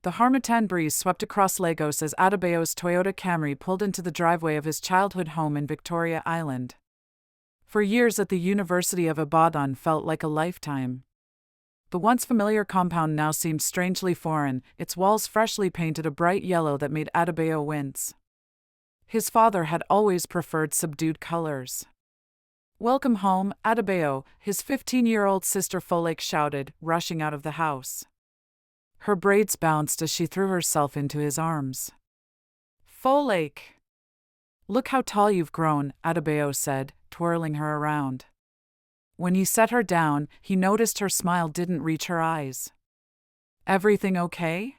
The harmattan breeze swept across Lagos as Adebayo's Toyota Camry pulled into the driveway of his childhood home in Victoria Island. For years at the University of Ibadan felt like a lifetime. The once familiar compound now seemed strangely foreign, its walls freshly painted a bright yellow that made Adebayo wince. His father had always preferred subdued colors. "Welcome home, Adebayo," his 15-year-old sister Folklore shouted, rushing out of the house. Her braids bounced as she threw herself into his arms. "Folklore! Look how tall you've grown," Adebayo said, twirling her around. When he set her down, he noticed her smile didn't reach her eyes. "Everything okay?"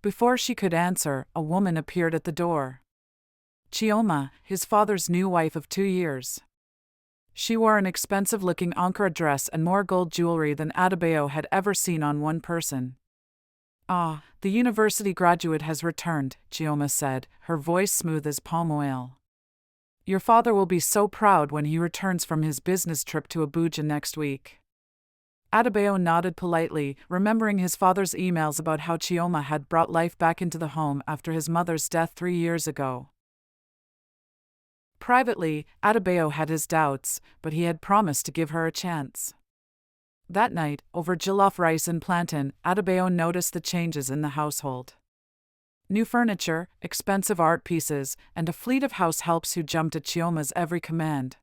Before she could answer, a woman appeared at the door. Chioma, his father's new wife of 2 years. She wore an expensive-looking Ankara dress and more gold jewelry than Adebayo had ever seen on one person. "Ah, the university graduate has returned," Chioma said, her voice smooth as palm oil. "Your father will be so proud when he returns from his business trip to Abuja next week." Adebayo nodded politely, remembering his father's emails about how Chioma had brought life back into the home after his mother's death 3 years ago. Privately, Adebayo had his doubts, but he had promised to give her a chance. That night, over jollof rice and plantain, Adebayo noticed the changes in the household. New furniture, expensive art pieces, and a fleet of house helps who jumped at Chioma's every command.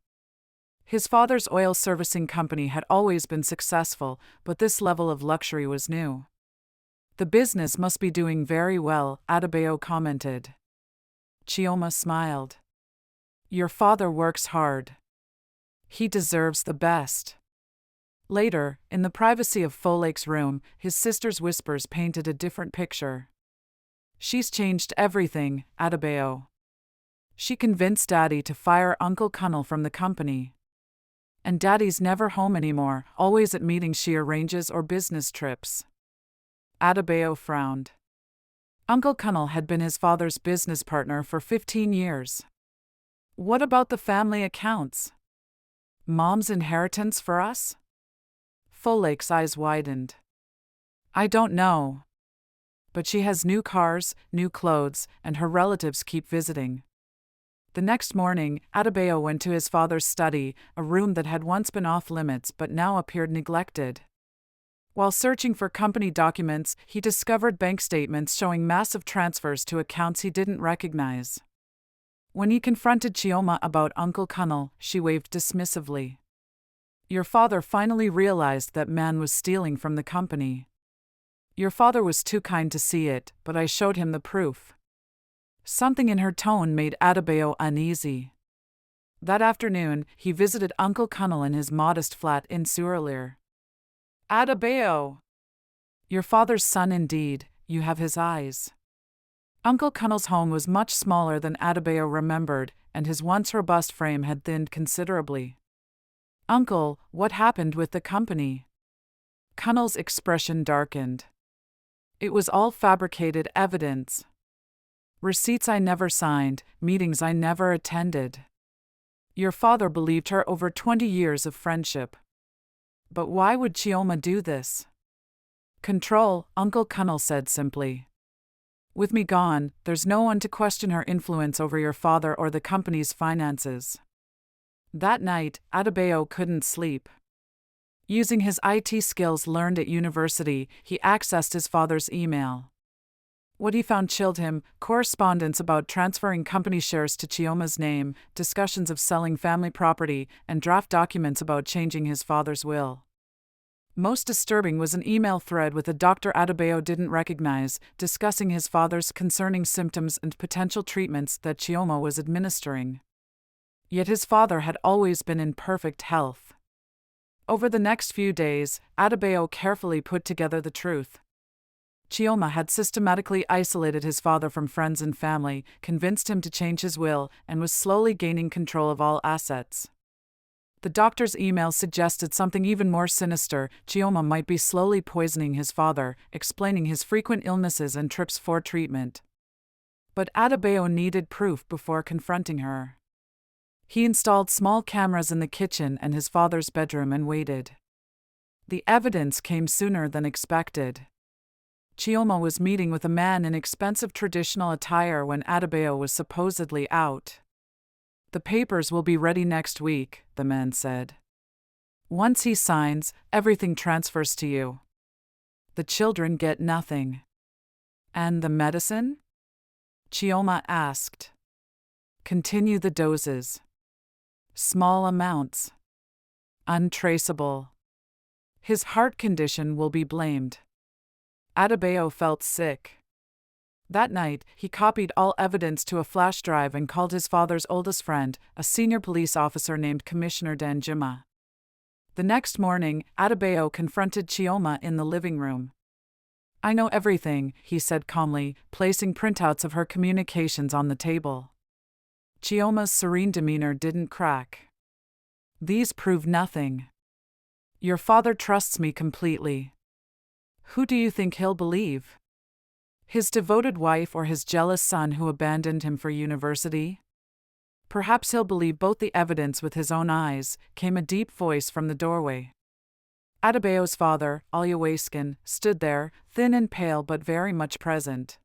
His father's oil servicing company had always been successful, but this level of luxury was new. "The business must be doing very well," Adebayo commented. Chioma smiled. "Your father works hard. He deserves the best." Later, in the privacy of Folklare's room, his sister's whispers painted a different picture. "She's changed everything, Adebayo. She convinced Daddy to fire Uncle Kunal from the company. And Daddy's never home anymore, always at meetings she arranges or business trips." Adebayo frowned. Uncle Kunal had been his father's business partner for 15 years. "What about the family accounts? Mom's inheritance for us?" Folklare's eyes widened. "I don't know. But she has new cars, new clothes, and her relatives keep visiting." The next morning, Adebayo went to his father's study, a room that had once been off-limits but now appeared neglected. While searching for company documents, he discovered bank statements showing massive transfers to accounts he didn't recognize. When he confronted Chioma about Uncle Kunal, she waved dismissively. "Your father finally realized that man was stealing from the company. Your father was too kind to see it, but I showed him the proof." Something in her tone made Adebayo uneasy. That afternoon, he visited Uncle Kunal in his modest flat in Surulere. "Adebayo! Your father's son indeed, you have his eyes." Uncle Kunal's home was much smaller than Adebayo remembered, and his once robust frame had thinned considerably. "Uncle, what happened with the company?" Kunal's expression darkened. "It was all fabricated evidence. Receipts I never signed, meetings I never attended. Your father believed her over 20 years of friendship. But why would Chioma do this?" "Control," Uncle Kunal said simply. "With me gone, there's no one to question her influence over your father or the company's finances." That night, Adebayo couldn't sleep. Using his IT skills learned at university, he accessed his father's email. What he found chilled him: correspondence about transferring company shares to Chioma's name, discussions of selling family property, and draft documents about changing his father's will. Most disturbing was an email thread with a doctor Adebayo didn't recognize, discussing his father's concerning symptoms and potential treatments that Chioma was administering. Yet his father had always been in perfect health. Over the next few days, Adebayo carefully put together the truth. Chioma had systematically isolated his father from friends and family, convinced him to change his will, and was slowly gaining control of all assets. The doctor's email suggested something even more sinister: Chioma might be slowly poisoning his father, explaining his frequent illnesses and trips for treatment. But Adebayo needed proof before confronting her. He installed small cameras in the kitchen and his father's bedroom and waited. The evidence came sooner than expected. Chioma was meeting with a man in expensive traditional attire when Adebayo was supposedly out. "The papers will be ready next week," the man said. "Once he signs, everything transfers to you. The children get nothing." "And the medicine?" Chioma asked. "Continue the doses. Small amounts. Untraceable. His heart condition will be blamed." Adebayo felt sick. That night, he copied all evidence to a flash drive and called his father's oldest friend, a senior police officer named Commissioner Danjuma. The next morning, Adebayo confronted Chioma in the living room. "I know everything," he said calmly, placing printouts of her communications on the table. Chioma's serene demeanor didn't crack. "These prove nothing. Your father trusts me completely. Who do you think he'll believe? His devoted wife or his jealous son who abandoned him for university? Perhaps he'll believe both." The evidence with his own eyes, came a deep voice from the doorway. Adebayo's father, Oluwasegun, stood there, thin and pale but very much present.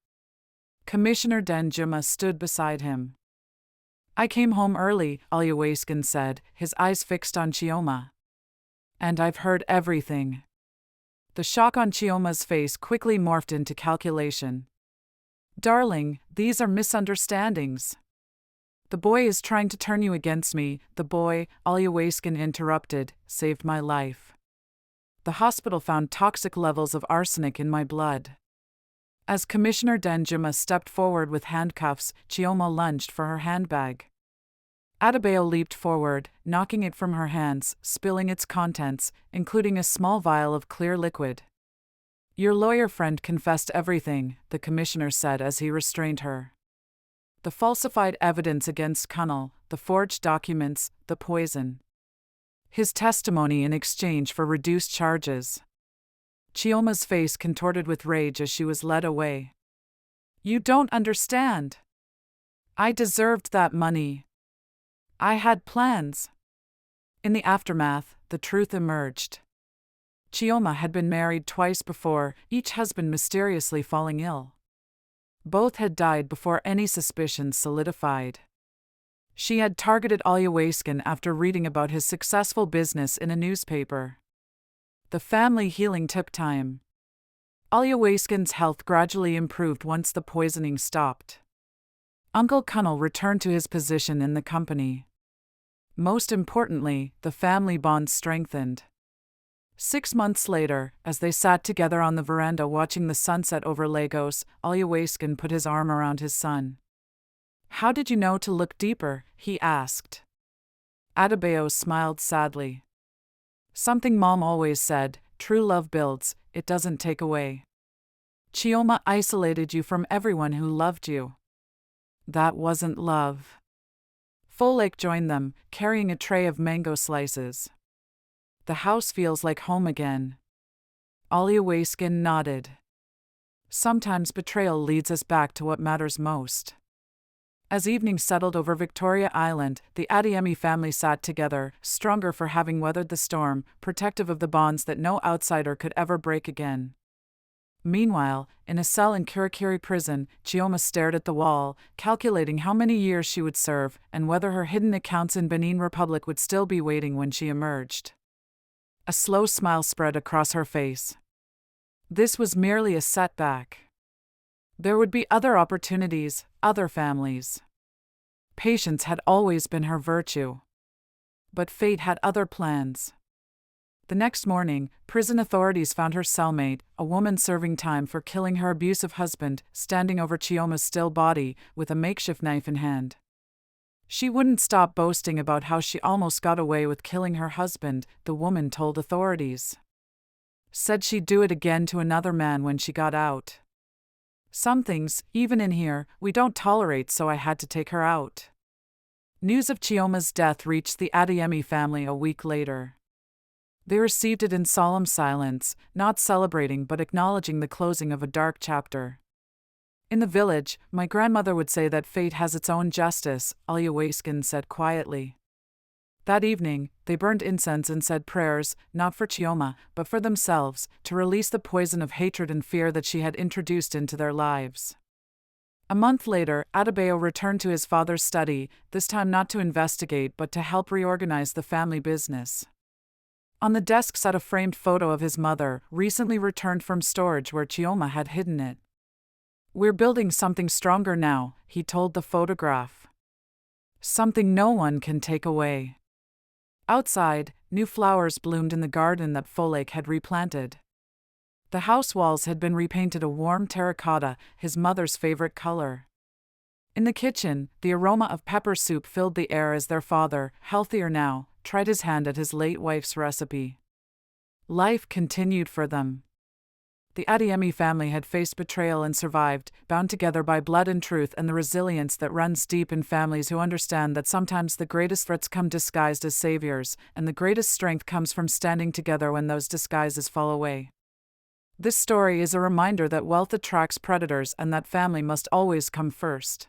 Commissioner Danjuma stood beside him. "I came home early," Oluwasegun said, his eyes fixed on Chioma. "And I've heard everything." The shock on Chioma's face quickly morphed into calculation. "Darling, these are misunderstandings. The boy is trying to turn you against me." "The boy," Oluwasegun interrupted, "saved my life. The hospital found toxic levels of arsenic in my blood." As Commissioner Danjuma stepped forward with handcuffs, Chioma lunged for her handbag. Adebayo leaped forward, knocking it from her hands, spilling its contents, including a small vial of clear liquid. "Your lawyer friend confessed everything," the commissioner said as he restrained her. "The falsified evidence against Kunal, the forged documents, the poison. His testimony in exchange for reduced charges." Chioma's face contorted with rage as she was led away. "You don't understand. I deserved that money. I had plans." In the aftermath, the truth emerged. Chioma had been married twice before, each husband mysteriously falling ill. Both had died before any suspicions solidified. She had targeted Oluwasegun after reading about his successful business in a newspaper. The family healing took time. Oluwasegun's health gradually improved once the poisoning stopped. Uncle Kunal returned to his position in the company. Most importantly, the family bond strengthened. 6 months later, as they sat together on the veranda watching the sunset over Lagos, Oluwasegun put his arm around his son. "How did you know to look deeper?" he asked. Adebayo smiled sadly. "Something Mom always said, true love builds, it doesn't take away. Chioma isolated you from everyone who loved you. That wasn't love." Folklore joined them, carrying a tray of mango slices. "The house feels like home again." Oluwasegun nodded. "Sometimes betrayal leads us back to what matters most." As evening settled over Victoria Island, the Adeyemi family sat together, stronger for having weathered the storm, protective of the bonds that no outsider could ever break again. Meanwhile, in a cell in Kirikiri prison, Chioma stared at the wall, calculating how many years she would serve and whether her hidden accounts in Benin Republic would still be waiting when she emerged. A slow smile spread across her face. This was merely a setback. There would be other opportunities, other families. Patience had always been her virtue. But fate had other plans. The next morning, prison authorities found her cellmate, a woman serving time for killing her abusive husband, standing over Chioma's still body, with a makeshift knife in hand. She wouldn't stop boasting about how she almost got away with killing her husband, the woman told authorities. Said she'd do it again to another man when she got out. "Some things, even in here, we don't tolerate, so I had to take her out." News of Chioma's death reached the Adeyemi family a week later. They received it in solemn silence, not celebrating but acknowledging the closing of a dark chapter. "In the village, my grandmother would say that fate has its own justice," Oluwasegun said quietly. That evening, they burned incense and said prayers, not for Chioma, but for themselves, to release the poison of hatred and fear that she had introduced into their lives. A month later, Adebayo returned to his father's study, this time not to investigate but to help reorganize the family business. On the desk sat a framed photo of his mother, recently returned from storage where Chioma had hidden it. "We're building something stronger now," he told the photograph. "Something no one can take away." Outside, new flowers bloomed in the garden that Folklore had replanted. The house walls had been repainted a warm terracotta, his mother's favorite color. In the kitchen, the aroma of pepper soup filled the air as their father, healthier now, tried his hand at his late wife's recipe. Life continued for them. The Adeyemi family had faced betrayal and survived, bound together by blood and truth and the resilience that runs deep in families who understand that sometimes the greatest threats come disguised as saviors, and the greatest strength comes from standing together when those disguises fall away. This story is a reminder that wealth attracts predators and that family must always come first.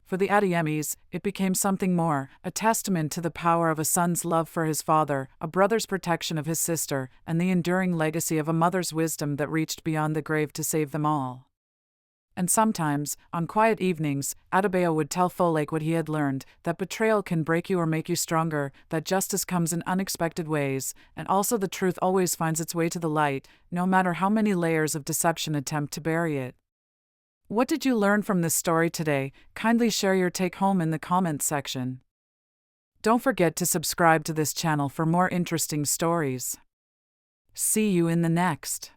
For the Adeyemis, it became something more, a testament to the power of a son's love for his father, a brother's protection of his sister, and the enduring legacy of a mother's wisdom that reached beyond the grave to save them all. And sometimes, on quiet evenings, Adebayo would tell Folklore what he had learned, that betrayal can break you or make you stronger, that justice comes in unexpected ways, and also the truth always finds its way to the light, no matter how many layers of deception attempt to bury it. What did you learn from this story today? Kindly share your take-home in the comments section. Don't forget to subscribe to this channel for more interesting stories. See you in the next.